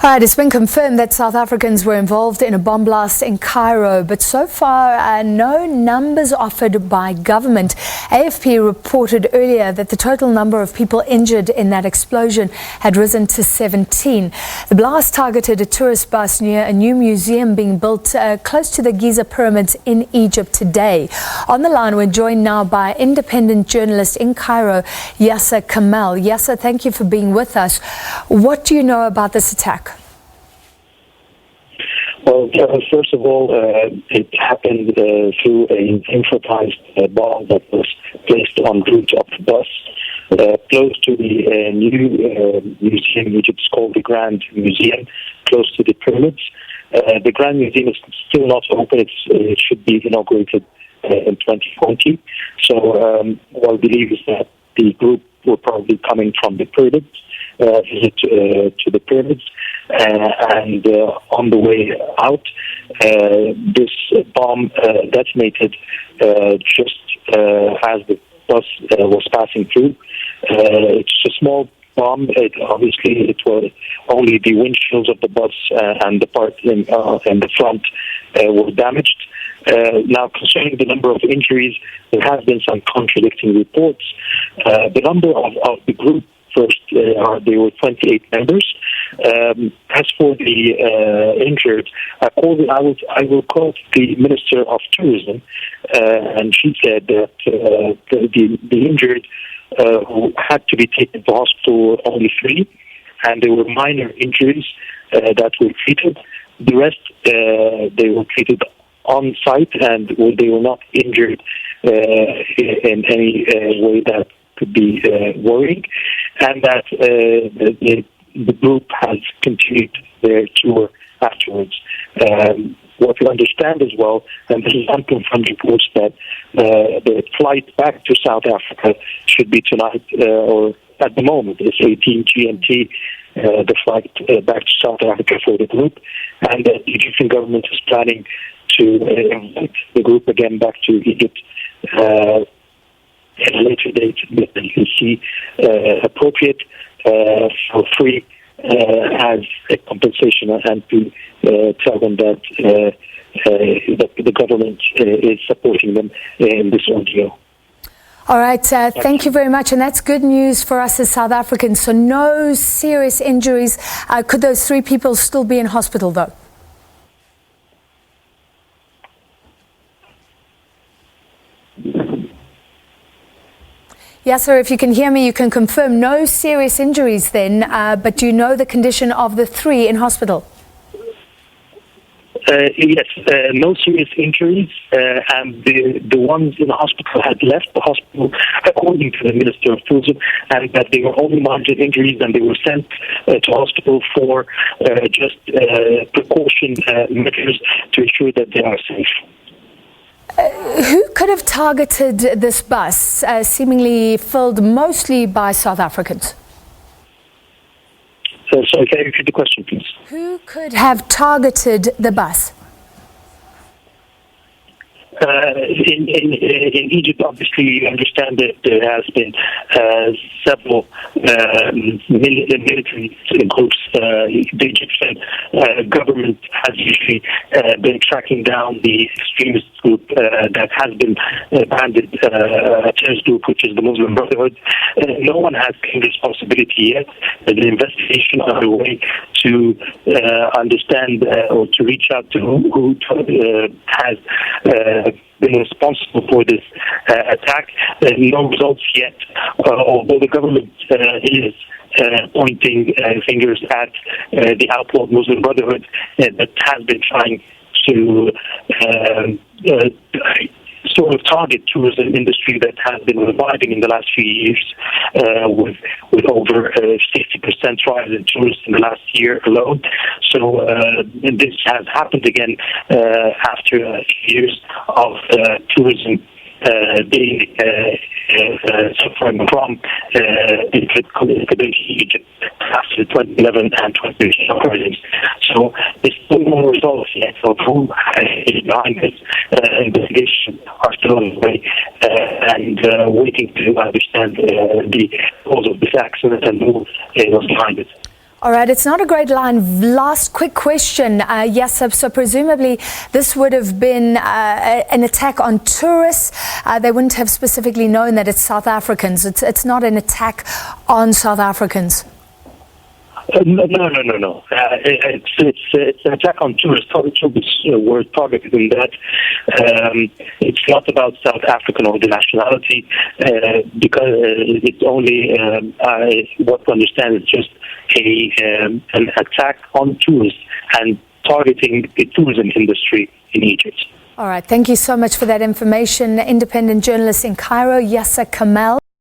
All right, it's been confirmed that South Africans were involved in a bomb blast in Cairo, but so far no numbers offered by government. AFP reported earlier that the total number of people injured in that explosion had risen to 17. The blast targeted a tourist bus near a new museum being built close to the Giza pyramids in Egypt today. On the line, we're joined now by independent journalist in Cairo, Yasser Kamal. Yasser, thank you for being with us. What do you know about this attack? Well, first of all, it happened through an improvised bomb that was placed en route of the bus close to the new museum in Egypt. It's called the Grand Museum, close to the pyramids. The Grand Museum is still not open. It should be inaugurated in 2020. So what I believe is that the group were probably coming from the pyramids, visit to the pyramids, and on the way out, this bomb detonated just as the bus was passing through. It's a small bomb. Obviously, it was only the windshields of the bus and the part in the front were damaged. Now, concerning the number of injuries, there has been some contradicting reports. The number of the group, first, there were 28 members. As for the injured, I will quote the Minister of Tourism, and she said that the injured who had to be taken to hospital were only 3, and there were minor injuries that were treated. The rest, they were treated on site, and they were not injured in any way that could be worrying, and that the group has continued their tour afterwards. What we understand as well, and this is unconfirmed reports, that the flight back to South Africa should be tonight, or at the moment it's 18 GMT, the flight back to South Africa for the group, and the Egyptian government is planning to invite the group again back to Egypt at a later date that they can see appropriate for free as a compensation, and to tell them that the government is supporting them in this ordeal. All right, thank you very much, and that's good news for us as South Africans. So no serious injuries. Could those 3 people still be in hospital, though? Yes, sir, if you can hear me, you can confirm no serious injuries then, but do you know the condition of the 3 in hospital? Yes, no serious injuries, and the ones in the hospital had left the hospital, according to the Minister of Tourism, and that they were only minor injuries, and they were sent to hospital for just precaution measures to ensure that they are safe. Who could have targeted this bus, seemingly filled mostly by South Africans? Sorry, can you repeat the question, please? Who could have targeted the bus? In Egypt, obviously, you understand that there has been several military groups. The Egyptian government has usually been tracking down the extremist group that has been branded a terrorist group, which is the Muslim Brotherhood. No one has claimed responsibility yet. The investigation is underway to understand or to reach out to who has been responsible for this attack. No results yet, although the government is pointing fingers at the outlawed Muslim Brotherhood that has been trying to sort of target tourism industry that has been reviving in the last few years, with over 60% rise in tourists in the last year alone. So this has happened again after a few years of tourism being suffering from political instability in Egypt after the 2011 and 2013 uprisings. So there's still no results yet of who is behind this investigation are still on the way and waiting to understand the cause of this accident and who was behind it. All right, it's not a great line. Last quick question, Yasser. So presumably this would have been an attack on tourists. They wouldn't have specifically known that it's South Africans. It's not an attack on South Africans. No. It's an attack on tourists. Tourists were targeted in that. It's not about South African or the nationality, because it's only what to understand is just an attack on tourists and targeting the tourism industry in Egypt. All right, thank you so much for that information. Independent journalist in Cairo, Yasser Kamal.